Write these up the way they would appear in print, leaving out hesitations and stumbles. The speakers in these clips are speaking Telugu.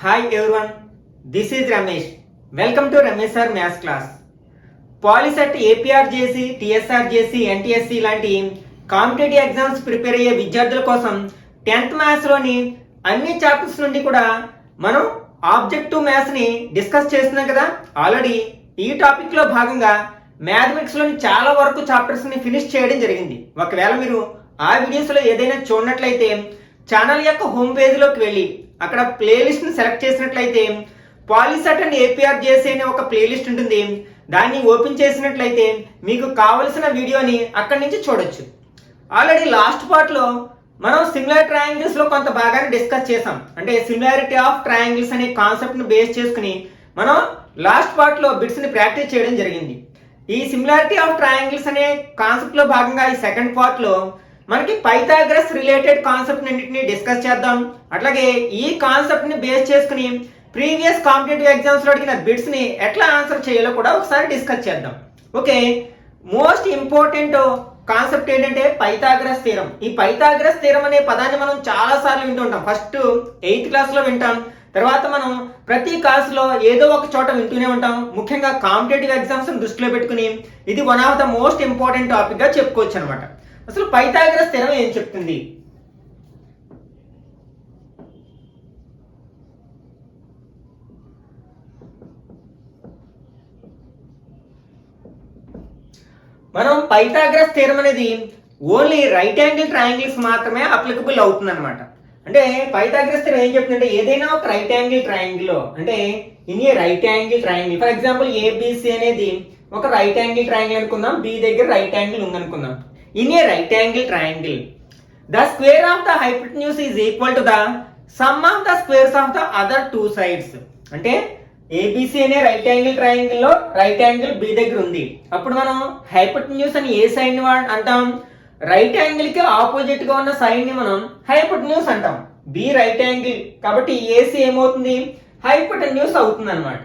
Hi everyone, this is Ramesh. Welcome to Ramesh Sir Maths class. POLYCET APR చేసి టీఎస్ఆర్ చేసి ఎన్టీఎస్సి లాంటి కాంపిటేటివ్ ఎగ్జామ్స్ ప్రిపేర్ అయ్యే విద్యార్థుల కోసం 10th మ్యాథ్స్లోని అన్ని చాప్టర్స్ నుండి కూడా మనం ఆబ్జెక్టివ్ మ్యాథ్స్ని డిస్కస్ చేస్తున్నాం కదా. ఆల్రెడీ ఈ టాపిక్లో భాగంగా మ్యాథమెటిక్స్లోని చాలా వరకు చాప్టర్స్ని ఫినిష్ చేయడం జరిగింది. ఒకవేళ మీరు ఆ వీడియోస్లో ఏదైనా చూడనట్లయితే ఛానల్ యొక్క హోమ్ పేజ్లోకి వెళ్ళి అక్కడ ప్లేలిస్ట్ని సెలెక్ట్ చేసినట్లయితే పాలిసెట్ అండ్ ఏపీఆర్ చేసి అనే ఒక ప్లేలిస్ట్ ఉంటుంది. దాన్ని ఓపెన్ చేసినట్లయితే మీకు కావలసిన వీడియోని అక్కడి నుంచి చూడొచ్చు. ఆల్రెడీ లాస్ట్ పార్ట్లో మనం సిమిలర్ ట్రయాంగిల్స్లో కొంత భాగాన్ని డిస్కస్ చేసాం. అంటే సిమిలారిటీ ఆఫ్ ట్రయాంగిల్స్ అనే కాన్సెప్ట్ని బేస్ చేసుకుని మనం లాస్ట్ పార్ట్లో బిట్స్ని ప్రాక్టీస్ చేయడం జరిగింది. ఈ సిమిలారిటీ ఆఫ్ ట్రయాంగిల్స్ అనే కాన్సెప్ట్లో భాగంగా ఈ సెకండ్ పార్ట్లో మనకి పైథాగరస్ రిలేటెడ్ కాన్సెప్ట్ అన్నింటినీ డిస్కస్ చేద్దాం. అట్లాగే ఈ కాన్సెప్ట్ని బేస్ చేసుకుని ప్రీవియస్ కాంపిటేటివ్ ఎగ్జామ్స్లో అడిగిన బిట్స్ని ఎట్లా ఆన్సర్ చేయాలో కూడా ఒకసారి డిస్కస్ చేద్దాం. ఓకే, మోస్ట్ ఇంపార్టెంట్ కాన్సెప్ట్ ఏంటంటే పైథాగరస్ థీరం. ఈ పైథాగరస్ థీరం అనే పదాన్ని మనం చాలా సార్లు వింటుంటాం. ఫస్ట్ 8th క్లాస్లో వింటాం, తర్వాత మనం ప్రతి క్లాస్లో ఏదో ఒక చోట వింటూనే ఉంటాం. ముఖ్యంగా కాంపిటేటివ్ ఎగ్జామ్స్ దృష్టిలో పెట్టుకుని ఇది one of the most important టాపిక్గా చెప్పుకోవచ్చు అనమాట. అసలు పైథాగరస్ థీరం ఏం చెప్తుంది? మనం పైథాగరస్ థీరం అనేది ఓన్లీ రైట్ యాంగిల్ ట్రయాంగిల్స్ మాత్రమే అప్లికబుల్ అవుతుంది అనమాట. అంటే పైథాగరస్ థీరం ఏం చెప్తుందంటే ఏదైనా ఒక రైట్ యాంగిల్ ట్రయాంగిల్ అంటే in a right angle triangle, for example ABC అనేది ఒక రైట్ యాంగిల్ ట్రయాంగిల్ అనుకుందాం, బి దగ్గర రైట్ యాంగిల్ ఉందనుకుందాం. In a right angle triangle the square of the hypotenuse is equal to the sum of the squares of the other two sides. అంటే ఏబిసి అనే రైట్ యాంగిల్ ట్రయాంగిల్ లో రైట్ యాంగిల్ బి దగ్గర ఉంది. అప్పుడు మనం హైపోటెన్యూస్ అని ఏ సైడ్ ని అంటాం? రైట్ యాంగిల్ కి ఆపోజిట్ గా ఉన్న సైడ్ ని మనం హైపోటెన్యూస్ అంటాం. బి రైట్ యాంగిల్ కాబట్టి ఏసీ ఏమవుతుంది? హైపోటెన్యూస్ అవుతుంది అనమాట.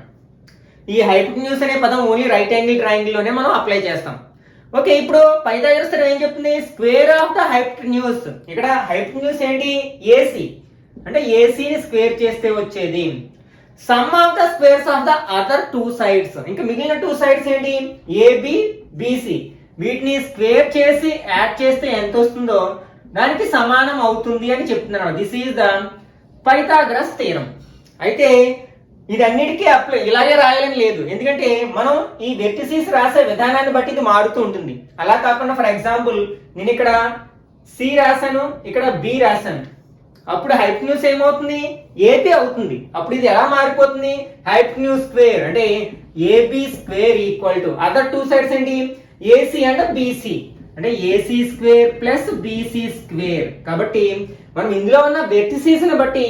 ఈ హైపోటెన్యూస్ అనే పదం ఓన్లీ రైట్ యాంగిల్ ట్రయాంగిల్ లోనే మనం అప్లై చేస్తాం. ఓకే, ఇప్పుడు పైథాగరస్ థీరం ఏం చెప్తుంది? Square of the hypotenuse. ఇక్కడ హైపోటెన్యూస్ ఏంటి? ఏసీ. అంటే ఏసీని స్క్వేర్ చేస్తే వచ్చేది sum of the squares of the other two sides. ఇంకా మిగిలిన టూ సైడ్స్ ఏంటి? AB BC. వీటిని స్క్వేర్ చేసి యాడ్ చేస్తే ఎంత వస్తుందో దానికి సమానం అవుతుంది అని చెప్తున్నాను. This is the Pythagoras theorem. అయితే ఇది అన్నిటికీ అప్లై ఇలాగే రాయాలని లేదు, ఎందుకంటే మనం ఈ వెర్టిసిస్ రాసే విధానాన్ని బట్టి ఇది మారుతూ ఉంటుంది. అలా కాకుండా ఫర్ ఎగ్జాంపుల్ నేను ఇక్కడ సి రాశాను, ఇక్కడ బి రాశాను, అప్పుడు హైపోటెన్యూస్ ఏమవుతుంది? ఏబి అవుతుంది. అప్పుడు ఇది ఎలా మారిపోతుంది? హైపోటెన్యూస్ స్క్వేర్ అంటే AB square equal to other two sides ఏంటి? AC and BC. అంటే AC square plus BC square. కాబట్టి మనం ఇందులో ఉన్న వెర్టిసిస్ ని బట్టి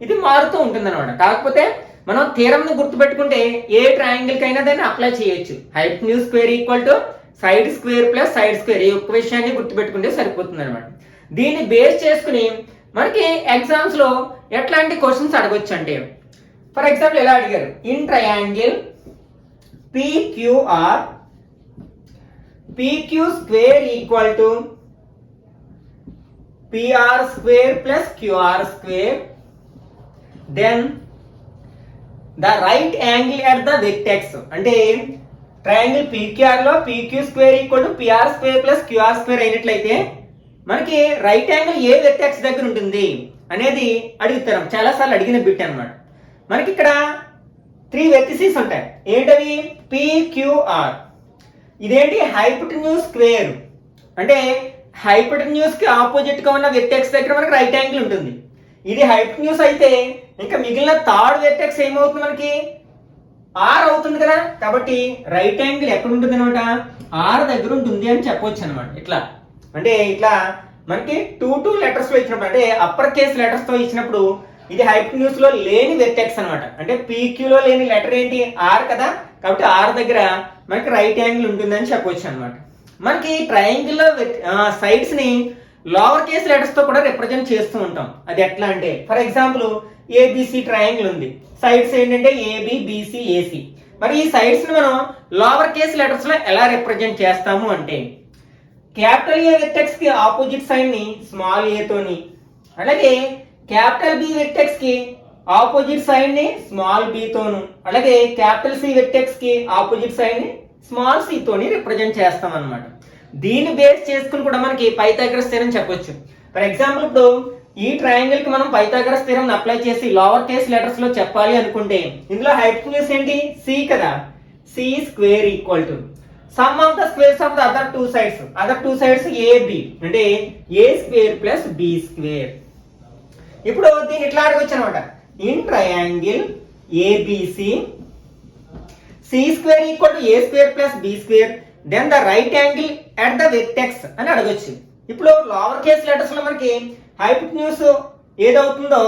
ఇది మారుతూ ఉంటుంది అనమాట. కాకపోతే మనం థీరం ని గుర్తుపెట్టుకుంటే ఏ ట్రయాంగిల్ కైనా దాన్ని అప్లై చేయొచ్చు. Hypotenuse square equal to side square plus side square. ఈ ఒక్క విషయాన్ని గుర్తుపెట్టుకుంటే సరిపోతుంది అనమాట. దీన్ని బేస్ చేసుకుని మనకి ఎగ్జామ్స్ లో ఎట్లాంటి క్వశ్చన్స్ అడగొచ్చు అంటే ఫర్ ఎగ్జాంపుల్ ఎలా అడిగారు? In triangle PQR PQ square equal to PR square plus QR square, then the right angle at the vertex. అంటే ట్రయాంగిల్ PQR లో PQ square equal to PR square plus QR square అయినట్లయితే మనకి రైట్ యాంగిల్ ఏ వెర్టెక్స్ దగ్గర ఉంటుంది అనేది అడుగుతారు. చాలా సార్లు అడిగిన బిట్ అన్నమాట. మనకి ఇక్కడ 3 వెర్టిసిస్ ఉంటాయి. ఏంటవి? PQR. ఇదేంటి? Hypotenuse square. అంటే హైపోటెన్యూస్ కి ఆపోజిట్ గా ఉన్న వెర్టెక్స్ దగ్గర మనకి రైట్ యాంగిల్ ఉంటుంది. ఇది హైపోటెన్యూస్ అయితే ఇంకా మిగిలిన థర్డ్ వెర్టెక్స్ ఏమవుతుంది? మనకి ఆర్ అవుతుంది కదా. కాబట్టి రైట్ యాంగిల్ ఎక్కడ ఉంటుంది అనమాట? ఆర్ దగ్గర ఉంటుంది అని చెప్పొచ్చు అనమాట. ఇట్లా అంటే ఇట్లా మనకి 2 లెటర్స్ లో ఇచ్చినప్పుడు అంటే అప్పర్ కేస్ లెటర్స్ తో ఇచ్చినప్పుడు ఇది హైపోటెన్యూస్ లో లేని వెర్టెక్స్ అనమాట. అంటే పీక్యూ లో లేని లెటర్ ఏంటి? ఆర్ కదా. కాబట్టి ఆర్ దగ్గర మనకి రైట్ యాంగిల్ ఉంటుందని చెప్పొచ్చు అనమాట. మనకి ట్రయాంగిల్ లో సైడ్స్ ని లోవర్ కేస్ లెటర్స్ తో కూడా రిప్రజెంట్ చేస్తూ ఉంటాం. అది ఎట్లా అంటే ఫర్ ఎగ్జాంపుల్ ఏబిసి ట్రయాంగిల్ ఉంది, సైడ్స్ ఏంటంటే ఏబి బిసి ఏసి. మరి ఈ సైడ్స్ ని మనం లోవర్ కేస్ లెటర్స్ లో ఎలా రిప్రజెంట్ చేస్తాము అంటే క్యాపిటల్ ఏ వెర్టెక్స్ కి ఆపోజిట్ సైడ్ ని స్మాల్ ఏ తోని, అలాగే క్యాపిటల్ బి వెర్టెక్స్ కి ఆపోజిట్ సైడ్ ని స్మాల్ బి తోను, అలాగే క్యాపిటల్ సి వెర్టెక్స్ కి ఆపోజిట్ సైడ్ ని స్మాల్ సి తోని రిప్రజెంట్ చేస్తాం అన్నమాట. దీన్ని బేస్ చేసుకుని కూడా మనకి పైథాగరస్ థీరం చెప్పొచ్చు. ఫర్ ఎగ్జాంపుల్ ఇప్పుడు ఈ ట్రయాంగిల్ కి మనం పైథాగరస్ థీరం అప్లై చేసి లోవర్ కేస్ లెటర్స్ లో చెప్పాలి అనుకుంటే ఇందులో హైపోటెన్యూస్ ఏంటి, సి కదా, C square equal to sum of the squares of the other two sides AB అంటే A square plus B square. ఇప్పుడు దీన్ని ఇట్లా అడగొచ్చు అనమాట, in triangle ABC C square equal to A square plus B square then the right angle at the vertex అని అడగొచ్చు. ఇప్పుడు లోవర్ కేస్ లెటర్స్ లో మనకి హైపోటెన్యూస్ ఏదవుతుందో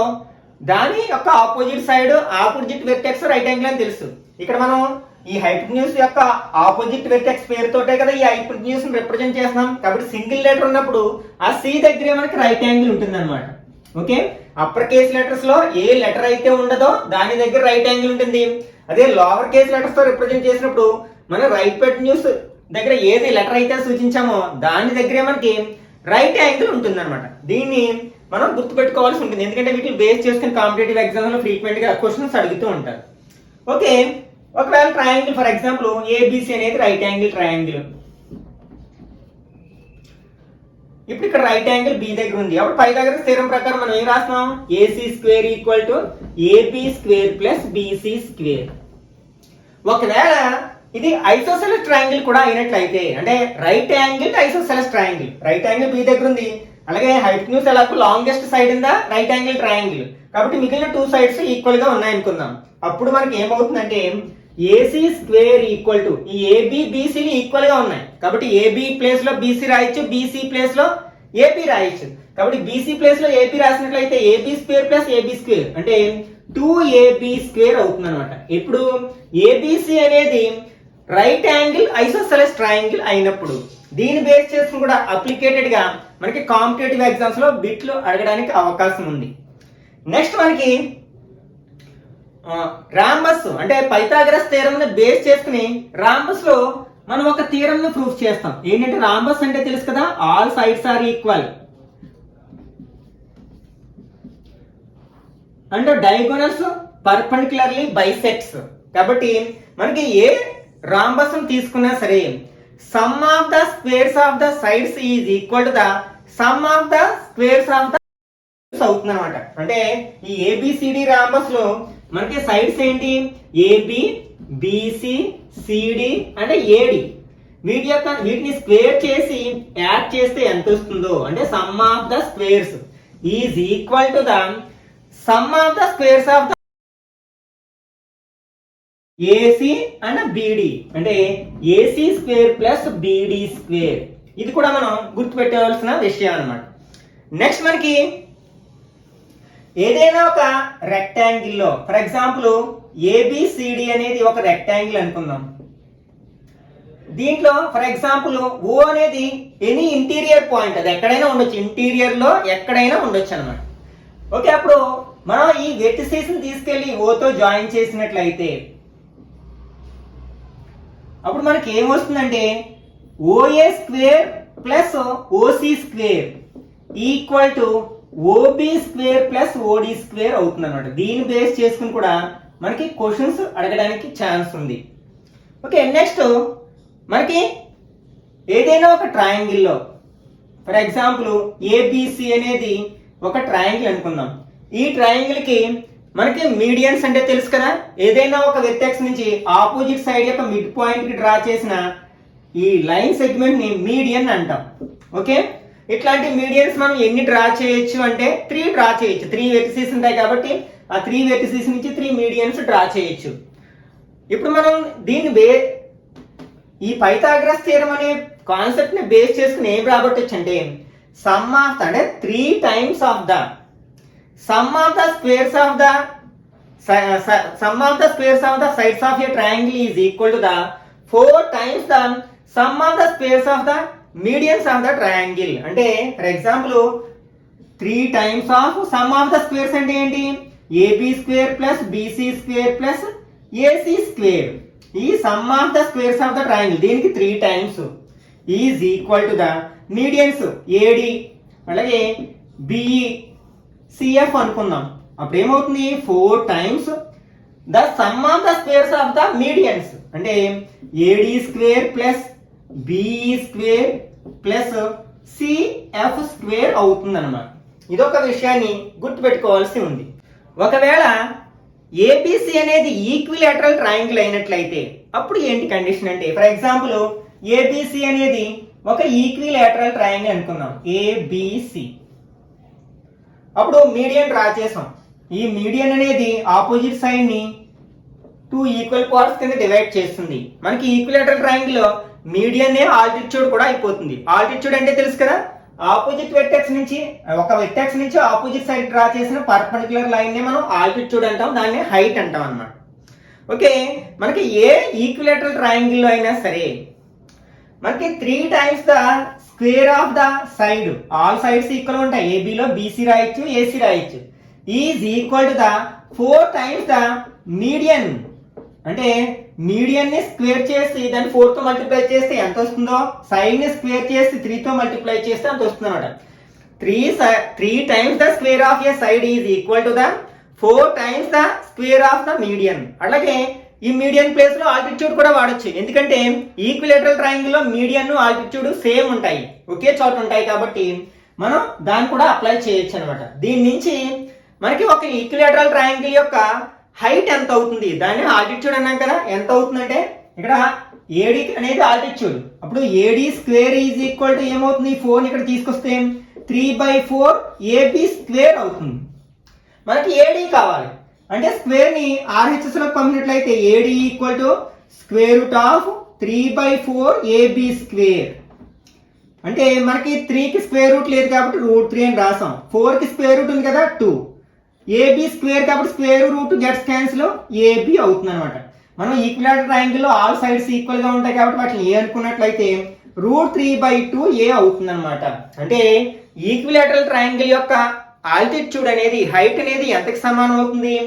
దాని యొక్క ఆపోజిట్ వెర్టెక్స్ రైట్ యాంగిల్ అని తెలుసు. ఇక్కడ మనం ఈ హైపోటెన్యూస్ యొక్క ఆపోజిట్ వెర్టెక్స్ పేరుతోటే కదా ఈ హైపోటెన్యూస్ రిప్రజెంట్ చేస్తున్నాం. కాబట్టి సింగిల్ లెటర్ ఉన్నప్పుడు ఆ సి దగ్గరే మనకి రైట్ యాంగిల్ ఉంటుంది అనమాట. ఓకే, అప్పర్ కేస్ లెటర్స్ లో ఏ లెటర్ అయితే ఉండదో దాని దగ్గర రైట్ యాంగిల్ ఉంటుంది. అదే లోవర్ కేస్ లెటర్స్ తో రిప్రజెంట్ చేసినప్పుడు మనం రైట్ హైపోటెన్యూస్ దగ్గర ఏది లెటర్ అయితే సూచించామో దాని దగ్గరే మనకి రైట్ యాంగిల్ ఉంటుంది అనమాట. దీన్ని మనం గుర్తుపెట్టుకోవాల్సి ఉంటుంది, ఎందుకంటే వీటిని బేస్ చేసుకుని కాంపిటేటివ్ ఎగ్జామ్ లో ఫ్రీక్వెంట్ గా క్వశ్చన్స్ అడుగుతూ ఉంటారు. ఓకే, ఒకవేళ ట్రయాంగిల్ ఫర్ ఎగ్జాంపుల్ ఏబిసి అనేది రైట్ యాంగిల్ ట్రయాంగిల్. ఇప్పుడు ఇక్కడ రైట్ యాంగిల్ బి దగ్గర ఉంది. అప్పుడు పైథాగరస్ థీరం ప్రకారం మనం ఏం రాస్తున్నాం, AC square equal to AB square plus BC square. ఒకవేళ ఇది ఐసోసెలస్ ట్రయాంగిల్ కూడా అయినట్లయితే, అంటే right angle isosceles triangle, right angle B దగ్గర ఉంది, అలాగే హైపోటెన్యూస్ ఎలాగో longest side in the right angle triangle, కాబట్టి మిగిలిన టూ సైడ్స్ ఈక్వల్ గా ఉన్నాయనుకుందాం. అప్పుడు మనకి ఏమవుతుందంటే ఏసీ స్క్వేర్ ఈక్వల్ టు ఈ ఏబి బిసి ఈక్వల్ గా ఉన్నాయి, కాబట్టి ఏబి ప్లేస్ లో బీసీ రాయొచ్చు, బీసీ ప్లేస్ లో ఏబి రాయొచ్చు. కాబట్టి బీసీ ప్లేస్ లో ఏబి రాసినట్లయితే AB square plus AB square అంటే 2ab స్క్వేర్ అవుతుంది అనమాట. ఇప్పుడు ఏబిసి అనేది రైట్ యాంగిల్ ఐసోసెలస్ ట్రయాంగిల్ అయినప్పుడు దీన్ని బేస్ చేసుకుని కూడా అప్లికేటెడ్ గా మనకి కాంపిటేటివ్ ఎగ్జామ్స్ లో బిట్లు అడగడానికి అవకాశం ఉంది. నెక్స్ట్ మనకి రాంబస్ అంటే పైథాగరస్ థీరం ని బేస్ చేసుకుని రాంబస్ లో మనం ఒక థీరం ని ప్రూఫ్ చేస్తాం. ఏంటంటే రాంబస్ అంటే తెలుసు కదా, all sides are equal and diagonals perpendicularly bisects. కాబట్టి మనకి ఏ రాంబస్ తీసుకున్నా సరే sum of the squares of the sides is equal to the sum of the squares of the అవుతుంది అనమాట. అంటే ఈ ఏబిసిడి రాంబస్ లో మనకి సైడ్స్ ఏంటి, ఏబి బిసి సిడి అంటే ఏడి, వీటిని స్క్వేర్ చేసి యాడ్ చేస్తే ఎంత వస్తుందో అంటే sum of the squares is equal to the sum of the squares of the AC and BD అంటే AC square plus BD square. ఇది కూడా మనం గుర్తుపెట్టవలసిన విషయం అన్నమాట. నెక్స్ట్ మనకి ఏదైనా ఒక రెక్టాంగిల్ లో ఫర్ ఎగ్జాంపుల్ ఏబిసిడి అనేది ఒక రెక్టాంగిల్ అనుకుందాం. దీంట్లో ఫర్ ఎగ్జాంపుల్ ఓ అనేది ఎనీ ఇంటీరియర్ పాయింట్, అది ఎక్కడైనా ఉండొచ్చు, ఇంటీరియర్ లో ఎక్కడైనా ఉండొచ్చు అనమాట. ఓకే, అప్పుడు మనం ఈ వెర్టిసెస్ ని తీసుకెళ్లి ఓతో జాయిన్ చేసినట్లయితే అప్పుడు మనకి ఏమొస్తుందంటే OA square plus OC square equal to OB square plus OD square అవుతుంది అనమాట. దీన్ని బేస్ చేసుకుని కూడా మనకి క్వశ్చన్స్ అడగడానికి ఛాన్స్ ఉంది. ఓకే, నెక్స్ట్ మనకి ఏదైనా ఒక ట్రయాంగిల్ లో ఫర్ ఎగ్జాంపుల్ ఏబిసి అనేది ఒక ట్రయాంగిల్ అనుకుందాం. ఈ ట్రయాంగిల్ కి మనకి మీడియన్స్ అంటే తెలుసు కదా, ఏదైనా ఒక వెర్టెక్స్ నుంచి ఆపోజిట్ సైడ్ యొక్క మిడ్ పాయింట్ కి డ్రా చేసిన ఈ లైన్ సెగ్మెంట్ ని మీడియన్ అంటాం. ఓకే, ఇట్లాంటి మీడియన్స్ మనం ఎన్ని డ్రా చేయొచ్చు అంటే 3 డ్రా చేయొచ్చు. 3 వెర్టిసెస్ ఉంటాయి కాబట్టి ఆ 3 వెర్టిసెస్ నుంచి 3 మీడియన్స్ డ్రా చేయొచ్చు. ఇప్పుడు మనం దీన్ని ఈ పైథాగరస్ థీరం అనే కాన్సెప్ట్ ని బేస్ చేసుకుని ఏం రాబట్టొచ్చు అంటే సమ్ ఆఫ్ అంటే 3 times of the sum of the squares of the sides of a triangle is equal to the 4 times the sum of the squares of the medians of the triangle. అంటే for example 3 times of sum of the squares అంటే ఏంటి, AB square plus BC square plus AC square. ఈ some of the squares of the triangle దీనికి 3 times is equal to the medians AD అలాగే బిఈ సిఎఫ్ అనుకుందాం. అప్పుడు ఏమవుతుంది 4 times the sum of the squares of the medians. అంటే AD square plus BE square plus CF square అవుతుంది అనమాట. ఇదొక విషయాన్ని గుర్తుపెట్టుకోవాల్సి ఉంది. ఒకవేళ ఏబిసి అనేది ఈక్విలేటరల్ ట్రయాంగిల్ అయినట్లయితే అప్పుడు ఏంటి కండిషన్ అంటే, ఫర్ ఎగ్జాంపుల్ ఏబిసి అనేది ఒక ఈక్విలేటరల్ ట్రయాంగిల్ అనుకున్నాం ఏబిసి. అప్పుడు మీడియన్ డ్రా చేసాం. ఈ మీడియన్ అనేది ఆపోజిట్ సైడ్ ని 2 ఈక్వల్ పార్ట్స్ కింద డివైడ్ చేస్తుంది. మనకి ఈక్విలేటరల్ ట్రయాంగిల్ లో మీడియన్ ఆల్టిట్యూడ్ కూడా అయిపోతుంది. ఆల్టిట్యూడ్ అంటే తెలుసు కదా, ఆపోజిట్ వెర్టెక్స్ నుంచి ఒక వెర్టెక్స్ నుంచి ఆపోజిట్ సైడ్ డ్రా చేసిన పర్పెండిక్యులర్ లైన్ ని మనం ఆల్టిట్యూడ్ అంటాం, దాన్ని హైట్ అంటాం అన్నమాట. ఓకే, మనకి ఏ ఈక్విలేటరల్ ట్రయాంగిల్ లో అయినా సరే మనకి 3 times the square of the side, all sides equal ఉంటాయి. ఏబిలో బీసీ రాయొచ్చు, ఏసీ రాయొచ్చు. Is equal to the 4 times the median. అంటే మీడియన్ ని స్క్వేర్ చేసి దాన్ని 4 తో మల్టిప్లై చేస్తే ఎంత వస్తుందో, సైడ్ ని స్క్వేర్ చేసి 3 తో మల్టిప్లై చేస్తే అంత వస్తుంది అనమాట. 3 times the square of A side is equal to the 4 times the square of the median. అలాగే ఈ మీడియన్ ప్లేస్ లో ఆల్టిట్యూడ్ కూడా వాడొచ్చు, ఎందుకంటే ఈక్విలేటరల్ ట్రయాంగిల్ లో మీడియన్ ఆల్టిట్యూడ్ సేమ్ ఉంటాయి, ఒకే చోట ఉంటాయి. కాబట్టి మనం దాన్ని కూడా అప్లై చేయొచ్చు అనమాట. దీని నుంచి మనకి ఒక ఈక్విలేటరల్ ట్రయాంగిల్ యొక్క హైట్ ఎంత అవుతుంది, దాన్ని ఆల్టిట్యూడ్ అన్నాం కదా. ఎంత అవుతుందంటే ఇక్కడ ఏడి అనేది ఆల్టిట్యూడ్. అప్పుడు AD square is equal to ఏమవుతుంది, 4 ఇక్కడ తీసుకొస్తే 3/4 ఏబి స్క్వేర్ అవుతుంది. మనకి ఏడి కావాలి అంటే స్క్వేర్ ని ఆర్హెచ్ఎస్ లో పంపినట్లయితే AD equal to square root of 3/4 AB square. అంటే మనకి 3 కి స్క్వేర్ రూట్ లేదు కాబట్టి √3 అని రాసాం. 4 కి స్క్వేర్ రూట్ ఉంది కదా 2. ఏబి స్క్వేర్ కాబట్టి square root gets cancel, AB అవుతుంది అనమాట. మనం ఈక్విలేటరల్ ట్రయాంగిల్ లో ఆల్ సైడ్స్ ఈక్వల్ గా ఉంటాయి కాబట్టి వాటిని ఏ అనుకున్నట్లయితే √3/2 ఏ అవుతుంది అనమాట. అంటే ఈక్విలేటరల్ ట్రయాంగిల్ యొక్క ఆల్టిట్యూడ్ అనేది, హైట్ అనేది ఎంతకి సమానం అవుతుంది,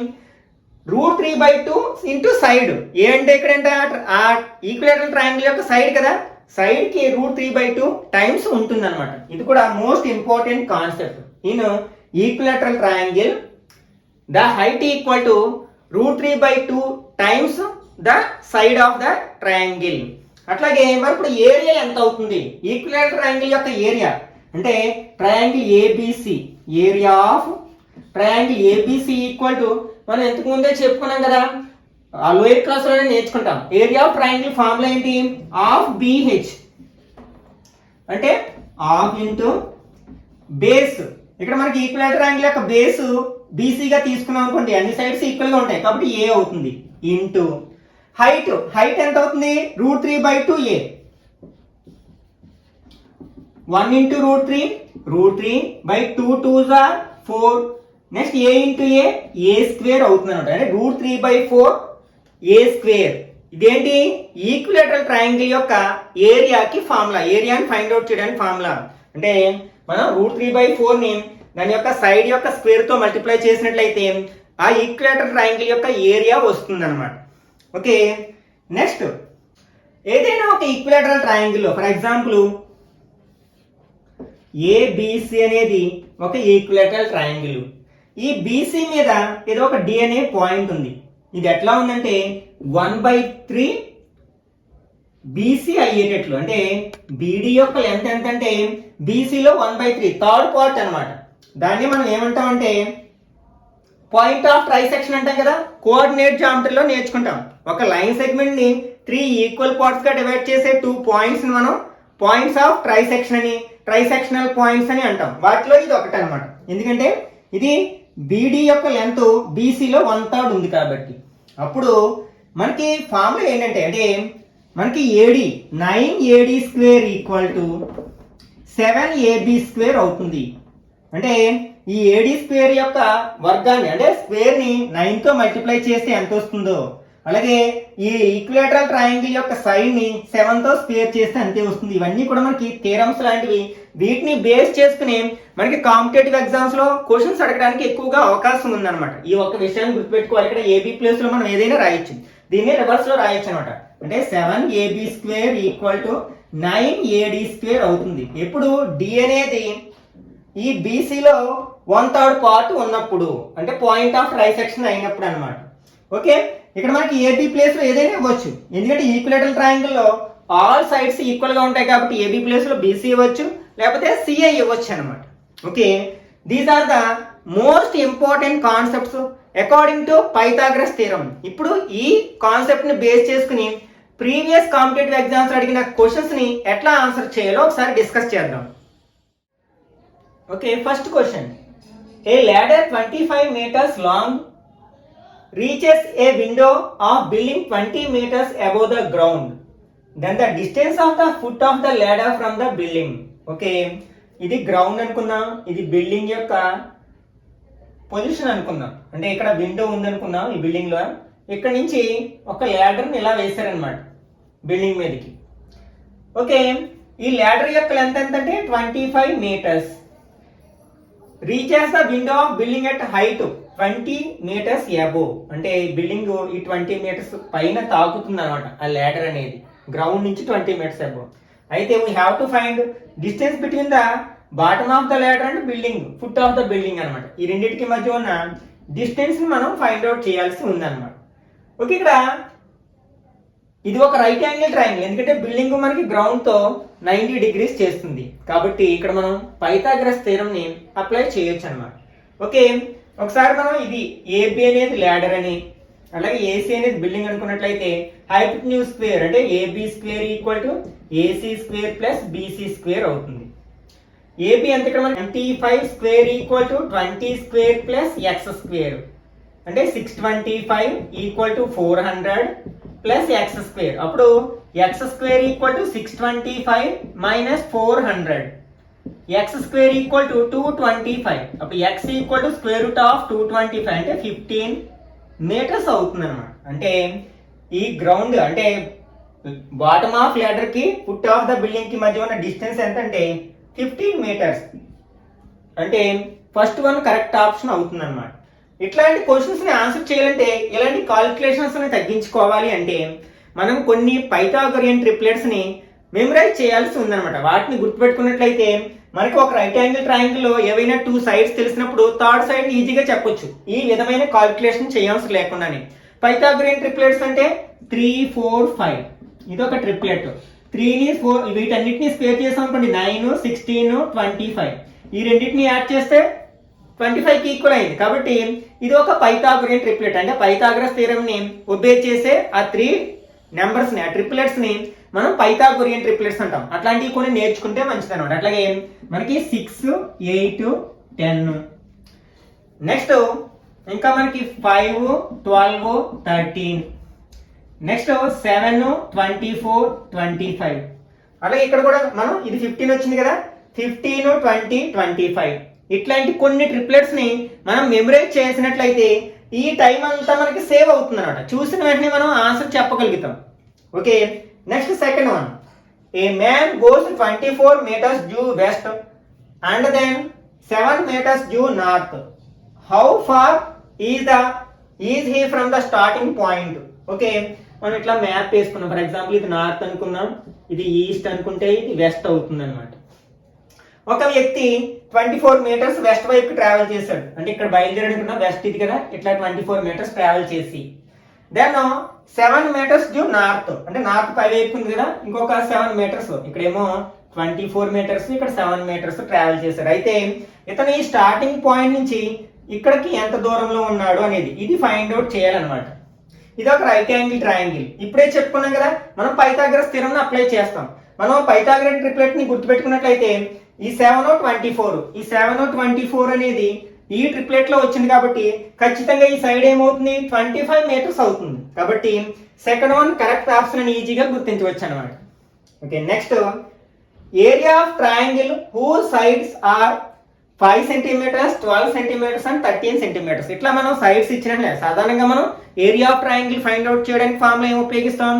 √3/2 ఇంటూ సైడ్. ఏ అంటే ఇక్కడంటే ఆ ఈక్విలేటరల్ ట్రయాంగిల్ యొక్క సైడ్ కదా, సైడ్ కి √3/2 టైమ్స్ ఉంటుంది అనమాట. ఇది కూడా most important concept. In equilateral triangle the height equal to √3/2 times the side of the triangle. అట్లాగే మరి ఇప్పుడు ఏరియా ఎంత అవుతుంది, ఈక్విలేటరల్ ట్రయాంగిల్ యొక్క ఏరియా అంటే triangle ABC, area of triangle ABC equal to మనం ఇంతకు ముందే చెప్పుకున్నాం కదా, ఆ లోయర్ క్లాస్ లోనే నేర్చుకుంటాం. ఏరియా ఆఫ్ ట్రయాంగిల్ ఫార్ములా ఏంటి, ఆఫ్ బిహెచ్ అంటే ఆఫ్ ఇంటూ బేస్. ఇక్కడ మనకి ఈక్విలేటరల్ ట్రయాంగిల్ యొక్క బేస్ బీసీగా తీసుకున్నాం అనుకోండి, అన్ని సైడ్స్ ఈక్వల్ గా ఉంటాయి కాబట్టి ఏ అవుతుంది, ఇంటూ హైట్. హైట్ ఎంత అవుతుంది, √3/2 ఏ. 1 into √3, √3/2 2s are 4. Next A into A square అవుతుంది అనమాట. అంటే √3/4 ఏ స్క్వేర్. ఇదేంటి ఈక్విలేటరల్ ట్రయాంగిల్ యొక్క ఏరియాకి ఫార్ములా, ఏరియాని ఫైండ్ అవుట్ చేయడానికి ఫార్ములా. అంటే మనం √3/4 ని దాని యొక్క సైడ్ యొక్క స్క్వేర్ తో మల్టిప్లై చేసినట్లయితే ఆ ఈక్విలేటరల్ ట్రయాంగిల్ యొక్క ఏరియా వస్తుంది అనమాట. ఓకే, నెక్స్ట్ ఏదైనా ఒక ఈక్విలేటరల్ ట్రయాంగిల్ లో ఫర్ ఎగ్జాంపుల్ ఏబిసి అనేది ఒక ఈక్విలేటరల్ ట్రయాంగిల్. ఈ బీసీ మీద ఏదో ఒక డి అనే పాయింట్ ఉంది. ఇది ఎట్లా ఉందంటే 1/3 బీసీ అయ్యేటట్లు, అంటే బీడీ యొక్క లెంత్ ఎంత అంటే బీసీలో 1/3 థర్డ్ పార్ట్ అనమాట. దాన్ని మనం ఏమంటామంటే పాయింట్ ఆఫ్ ట్రైసెక్షన్ అంటాం కదా, కోఆర్డినేట్ జామెట్రీలో నేర్చుకుంటాం. ఒక లైన్ సెగ్మెంట్ ని 3 ఈక్వల్ పార్ట్స్ గా డివైడ్ చేసే 2 పాయింట్స్ ని మనం పాయింట్స్ ఆఫ్ ట్రైసెక్షన్ అని, ట్రైసెక్షనల్ పాయింట్స్ అని అంటాం. వాటిలో ఇది ఒకటి అనమాట, ఎందుకంటే ఇది బీడీ యొక్క లెంత్ బీసీలో 1/3 ఉంది కాబట్టి. అప్పుడు మనకి ఫార్ములా ఏంటంటే, అంటే మనకి AD 9AD square equal to 7AB square అవుతుంది. అంటే ఈ ఏడి స్క్వేర్ యొక్క వర్గాన్ని, అంటే స్క్వేర్ ని 9 తో మల్టిప్లై చేస్తే ఎంత వస్తుందో, అలాగే ఈ ఈక్విలేటరల్ ట్రయాంగిల్ యొక్క సైడ్ ని 7 తో స్క్వేర్ చేస్తే అంతే వస్తుంది. ఇవన్నీ కూడా మనకి థియరమ్స్ లాంటివి. వీటిని బేస్ చేసుకుని మనకి కాంపిటేటివ్ ఎగ్జామ్స్ లో క్వశ్చన్స్ అడగడానికి ఎక్కువగా అవకాశం ఉందన్నమాట. ఈ ఒక్క విషయాన్ని గుర్తుపెట్టుకోవాలి. ఇక్కడ ఏబీ ప్లేస్ లో మనం ఏదైనా రాయొచ్చు, దీన్ని రివర్స్ లో రాయొచ్చు అనమాట. అంటే 7AB square equal to 9AD square అవుతుంది. ఎప్పుడు డి అనేది ఈ బీసీలో 1/3 పార్ట్ ఉన్నప్పుడు, అంటే పాయింట్ ఆఫ్ ట్రైసెక్షన్ అయినప్పుడు అనమాట. ఓకే, ఇక్కడ మనకి ఏబీ ప్లేస్ లో ఏదైనా ఇవ్వచ్చు, ఎందుకంటే ఈక్విలేటరల్ ట్రయాంగిల్ లో ఆల్ సైడ్స్ ఈక్వల్ గా ఉంటాయి కాబట్టి ఏబీ ప్లేస్ లో బీసీ ఇవ్వచ్చు, లేకపోతే సిఐ ఇవ్వచ్చు అనమాట. Okay, these are the most important concepts according to Pythagoras theorem. ఇప్పుడు ఈ కాన్సెప్ట్ ని బేస్ చేసుకుని ప్రీవియస్ కాంపిటేటివ్ ఎగ్జామ్స్ అడిగిన క్వశ్చన్స్ ని ఎట్లా ఆన్సర్ చేయాలో ఒకసారి డిస్కస్ చేద్దాం. Okay, first question. A ladder 25 meters long reaches a window of building 20 meters above the ground. Then the distance of the foot of the ladder from the building. Okay, ఇది గ్రౌండ్ అనుకుందాం, ఇది బిల్డింగ్ యొక్క పొజిషన్ అనుకుందాం. అంటే ఇక్కడ విండో ఉంది అనుకుందాం ఈ బిల్డింగ్ లో. ఇక్కడ నుంచి ఒక ల్యాడర్ని ఇలా వేశారనమాట బిల్డింగ్ మీదకి. ఓకే, ఈ ల్యాడర్ యొక్క లెంత్ ఎంత అంటే 25 meters. Reaches the window of building at height 20 meters above. అంటే బిల్డింగ్ ఈ 20 meters పైన తాకుతుంది అనమాట ఆ ల్యాడర్ అనేది, గ్రౌండ్ నుంచి 20 meters అబోవ్. అయితే we have to find distance between the bottom of the ladder and building, foot of the building అనమాట. ఈ రెండింటికి మధ్య ఉన్న డిస్టెన్స్ ని మనం ఫైండ్ అవుట్ చేయాల్సి ఉందన్నమాట. ఓకే, ఇక్కడ ఇది ఒక రైట్ యాంగిల్ ట్రయాంగిల్, ఎందుకంటే బిల్డింగ్ మనకి గ్రౌండ్ తో 90 degrees చేస్తుంది కాబట్టి ఇక్కడ మనం పైథాగరస్ థీరం ని అప్లై చేయొచ్చు అనమాట. ఓకే, ఒకసారి మనం ఇది ఏబి అనేది ల్యాడర్ అని, అలాగే ఏసీ అనేది బిల్డింగ్ అనుకున్నట్లయితే హైపోటెన్యూస్ స్క్వేర్ అంటే AB square equal to AC square plus BC square అవుతుంది. ఏబి అంత ఇక్కడ మనం 25 square equal to 20 square plus x square, అంటే 625 equal to 400 plus x square. అప్పుడు x square equal to 625 minus 400, x square equal to 225. అప్పుడు x equal to square root of 225 అంటే 15 meters అవుతుంది అనమాట. అంటే ఈ గ్రౌండ్ అంటే బాటమ్ ఆఫ్ ల్యాడర్ కి ఫుట్ ఆఫ్ ద బిల్డింగ్ కి మధ్య ఉన్న డిస్టెన్స్ ఎంత అంటే 15 meters. అంటే ఫస్ట్ వన్ కరెక్ట్ ఆప్షన్ అవుతుంది అనమాట. ఇట్లాంటి క్వశ్చన్స్ ని ఆన్సర్ చేయాలంటే ఇలాంటి కాలిక్యులేషన్స్ ని తగ్గించుకోవాలి అంటే మనం కొన్ని పైథాగోరియన్ ట్రిప్లెట్స్ ని మెమరైజ్ చేయాల్సి ఉందన్నమాట. వాటిని గుర్తుపెట్టుకున్నట్లయితే మనకి ఒక రైట్ యాంగిల్ ట్రయాంగిల్ లో ఏవైనా 2 sides తెలిసినప్పుడు థర్డ్ సైడ్ ఈజీగా చెప్పొచ్చు, ఈ విధమైన కాలిక్యులేషన్ చేయాల్సి లేకుండానే. పైథాగోరియన్ ట్రిప్లెట్స్ అంటే 3, 4, 5 ఇది ఒక ట్రిప్లెట్. 3ని 4 వీటన్నిటిని స్క్వేర్ చేసాం అనుకోండి 9, 16, 25. ఈ రెండింటిని యాడ్ చేస్తే 25 కి ఈక్వల్ అయింది. కాబట్టి ఇది ఒక పైథాగోరియన్ ట్రిప్లెట్. అంటే పైథాగరస్ థీరం ని ఒబే చేసే ఆ 3 నెంబర్స్ ని, ఆ ట్రిప్లెట్స్ ని మనం పైథాగోరియన్ ట్రిప్లెట్స్ అంటాం. అట్లాంటివి కొన్ని నేర్చుకుంటే మంచిది అనమాట. అట్లాగే మనకి 6, 8, 10. నెక్స్ట్ ఇంకా మనకి 5, 12, 13. నెక్స్ట్ 7, 24, 25. అలాగే ఇక్కడ కూడా మనం ఇది 15 వచ్చింది కదా, 15, 20, 25. ఇట్లాంటి కొన్ని ట్రిప్లెట్స్ ని మనం మెమరైజ్ చేసినట్లయితే ఈ టైం అంతా మనకి సేవ్ అవుతుంది అనమాట. చూసిన వెంటనే మనం ఆన్సర్ చెప్పగలుగుతాం. Okay, next second one. A man goes 24 meters due west and then 7 meters due north. How far is he from the starting point? Okay, మనం ఇట్లా మ్యాప్ వేసుకున్నాం. ఫర్ ఎగ్జాంపుల్ ఇది నార్త్ అనుకుందాం, ఇది ఈస్ట్ అనుకుంటే ఇది వెస్ట్ అవుతుంది అనమాట. ఒక వ్యక్తి 24 meters వెస్ట్ వైపు ట్రావెల్ చేశాడు. అంటే ఇక్కడ బయలుదేరడుకున్న వెస్ట్ ఇది కదా, ఇట్లా 24 meters ట్రావెల్ చేసి దెన్ 7 meters డ్యూ నార్త్, అంటే నార్త్ పై వైపు ఉంది కదా, ఇంకొక 7 meters, ఇక్కడేమో 24 meters, ఇక్కడ 7 meters ట్రావెల్ చేశాడు. అయితే ఇతను ఈ స్టార్టింగ్ పాయింట్ నుంచి ఇక్కడికి ఎంత దూరంలో ఉన్నాడు అనేది ఇది ఫైండ్ అవుట్ చేయాలన్నమాట. ఇది ఒక రైట్ యాంగిల్ ట్రయాంగిల్. ఇప్పుడే చెప్పుకున్నాం కదా, మనం పైథాగరస్ థీరం అప్లై చేస్తాం. మనం పైథాగరస్ ట్రిప్లెట్ ని గుర్తుపెట్టుకున్నట్లయితే ఈ 7, 24, ఈ 7, 24 అనేది ఈ ట్రిప్లెట్ లో వచ్చింది కాబట్టి ఖచ్చితంగా ఈ సైడ్ ఏమవుతుంది 25 meters అవుతుంది. కాబట్టి సెకండ్ వన్ కరెక్ట్ ఆప్షన్ అని ఈజీగా గుర్తించవచ్చు అనమాట. Okay, next area of triangle who sides are 5 centimeters, 12 centimeters and 13 centimeters. ఇట్లా మనం సైడ్స్ ఇచ్చినట్లే సాధారణంగా మనం area of triangle find out చేయడానికి ఫార్ములా ఏం ఉపయోగిస్తాం?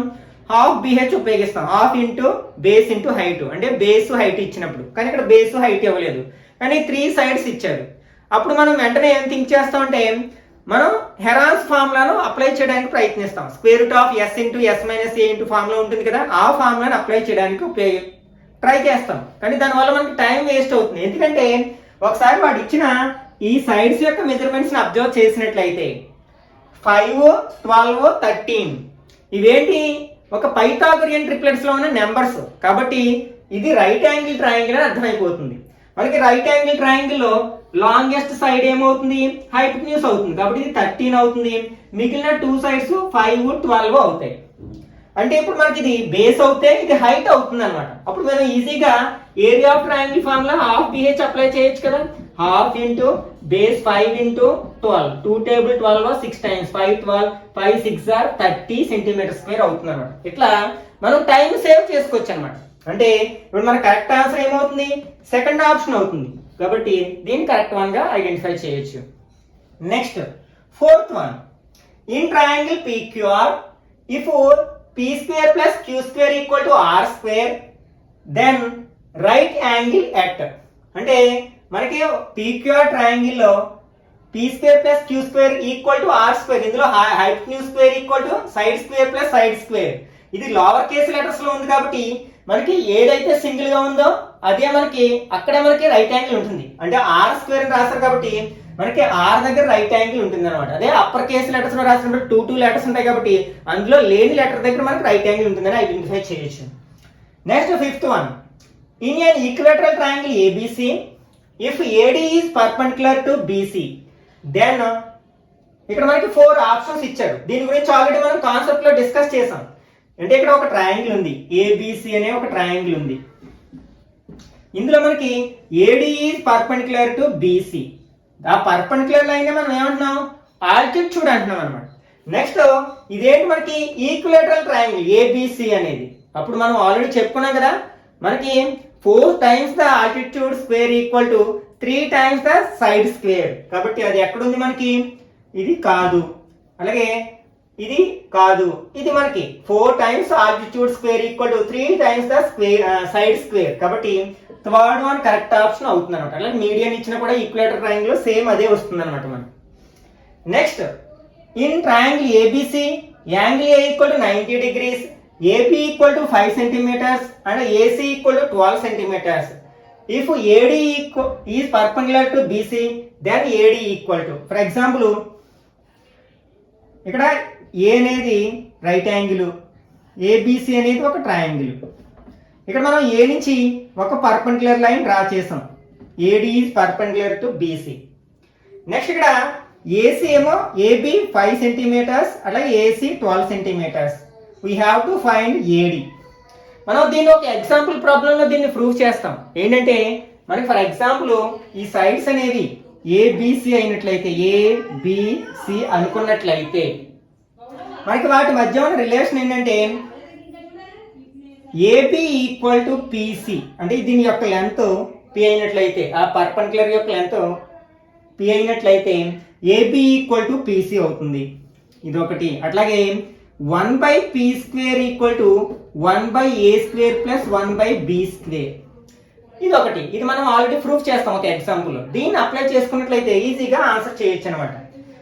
హాఫ్ BH ఉపయోగిస్తాం. Half into base into height, అంటే బేస్ హైట్ ఇచ్చినప్పుడు. కానీ ఇక్కడ బేస్ హైట్ ఇవ్వలేదు, కానీ 3 sides ఇచ్చారు. అప్పుడు మనం వెంటనే ఏం థింక్ చేస్తాం అంటే మనం హెరాన్స్ ఫార్ములాను అప్లై చేయడానికి ప్రయత్నిస్తాం. Square root of S into S minus A into formula ఉంటుంది కదా, ఆ ఫార్ములాను అప్లై చేయడానికి ట్రై చేస్తాం. కానీ దానివల్ల మనకి టైం వేస్ట్ అవుతుంది. ఎందుకంటే ఒకసారి వాడు ఇచ్చిన ఈ సైడ్స్ యొక్క మెజర్మెంట్స్ ని అబ్జర్వ్ చేసినట్లయితే 5, 12, 13 ఇవేంటి ఒక పైథాగోరియన్ ట్రిప్లెట్స్ లో ఉన్న నెంబర్స్. కాబట్టి ఇది రైట్ యాంగిల్ ట్రయాంగిల్ అని అర్థమైపోతుంది. మనకి రైట్ యాంగిల్ ట్రయాంగిల్ లో లాంగెస్ట్ సైడ్ ఏమవుతుంది, హైపోటెన్యూస్ అవుతుంది. కాబట్టి ఇది 13 అవుతుంది. మిగిలిన 2 సైడ్స్ 5, 12 అవుతాయి. అంటే ఇప్పుడు మనకి ఇది బేస్ అవుతే ఇది హైట్ అవుతుంది అనమాట. అప్పుడు మనం ఈజీగా area of triangle formula half BH apply చేయొచ్చు కదా. Half into base 5 into 12, 2 table 12 6 times 5 12 5 6 or 30 centimetre square అవుతుంది అనమాట. ఇట్లా మనం టైం సేవ్ చేసుకోవచ్చు అనమాట. అంటే ఇప్పుడు మన కరెక్ట్ ఆన్సర్ ఏమవుతుంది, సెకండ్ ఆప్షన్ అవుతుంది. కాబట్టి దీన్ని కరెక్ట్ వన్ గా ఐడెంటిఫై చేయొచ్చు. Next fourth one, in triangle PQR if P square plus Q square equal to R square then right angle at, అంటే మనకి PQR ట్రయాంగిల్ లో P square plus Q square equal to R square, ఇందులో hypotenuse square equal to side square plus side square. ఇది లోవర్ కేస్ లెటర్స్ లో ఉంది కాబట్టి మనకి ఏదైతే సింగిల్ గా ఉందో అదే మనకి అక్కడే మనకి రైట్ యాంగిల్ ఉంటుంది. అంటే R స్క్వేర్ అని రాస్తారు కాబట్టి మనకి R దగ్గర రైట్ యాంగిల్ ఉంటుంది అనమాట. అదే అప్పర్ కేస్ లెటర్స్ లో రాసినప్పుడు 2 లెటర్స్ ఉంటాయి కాబట్టి అందులో లేని లెటర్ దగ్గర మనకి రైట్ యాంగిల్ ఉంటుందని ఐడెంటిఫై చేయొచ్చు. Next fifth one, in an equilateral triangle ABC if AD is perpendicular to BC then, ఇక్కడ మనకి 4 ఆప్షన్స్ ఇచ్చారు. దీని గురించి ఆల్రెడీ మనం కాన్సెప్ట్ లో డిస్కస్ చేసాం. అంటే ఇక్కడ ఒక ట్రయాంగిల్ ఉంది, ABC అనే ఒక ట్రయాంగిల్ ఉంది. ఇందులో మనకి AD is perpendicular to BC. ఆ పర్పెండిక్యులర్ లైన్ మనం ఏమంటున్నాం, ఆల్టిట్యూడ్ అంటున్నాం అనమాట. నెక్స్ట్ ఇదేంటి మనకి ఈక్విలేటరల్ ట్రయాంగిల్ ABC అనేది. అప్పుడు మనం ఆల్రెడీ చెప్పుకున్నాం కదా, మనకి 4 times the altitude square equal to 3 times the side square. కాబట్టి అది ఎక్కడుంది మనకి, ఇది కాదు, అలాగే ఇది కాదు, ఇది మనకి 4 times altitude square equal to 3 times the square side square. కాబట్టి థర్డ్ వన్ కరెక్ట్ ఆప్షన్ అవుతుంది అనమాట. అలాగే మీడియన్ ఇచ్చినా కూడా ఈక్విలేటర్ ట్రయాంగిల్ సేమ్ అదే వస్తుంది అనమాట మనకి. Next in triangle ABC angle A equal to 90 degrees, AB equal to 5 centimeters and AC equal to 12 centimeters. If AD is perpendicular to BC then AD equal to, for example ఇక్కడ A అనేది రైట్ యాంగిల్, ABC అనేది ఒక ట్రయాంగిల్. ఇక్కడ మనం A నుంచి ఒక పర్పెండిక్యులర్ లైన్ డ్రా చేసాం, AD is perpendicular to BC. Next ఇక్కడ AC ఏమో AB 5 centimeters అలాగే AC 12 centimeters. We have to find AD. మనం దీన్ని ఒక ఎగ్జాంపుల్ ప్రాబ్లంలో దీన్ని ప్రూవ్ చేస్తాం. ఏంటంటే మనకి ఫర్ ఎగ్జాంపుల్ ఈ సైడ్స్ అనేవి ABC అయినట్లయితే, ABC అనుకున్నట్లయితే మనకి వాటి మధ్య ఉన్న రిలేషన్ ఏంటంటే AB ఈక్వల్ టు PC. అంటే దీని యొక్క లెంత్ P అయినట్లయితే, ఆ పర్పెండిక్యులర్ యొక్క లెంత్ P అయినట్లయితే AB ఈక్వల్ టు PC అవుతుంది. ఇది ఒకటి. అట్లాగే 1/P square equal to 1/A square plus 1/B square. ఇది ఒకటి. ఇది మనం ఆల్రెడీ ప్రూఫ్ చేస్తాం ఒక ఎగ్జాంపుల్. దీన్ని అప్లై చేసుకున్నట్లయితే ఈజీగా ఆన్సర్ చేయొచ్చు అనమాట.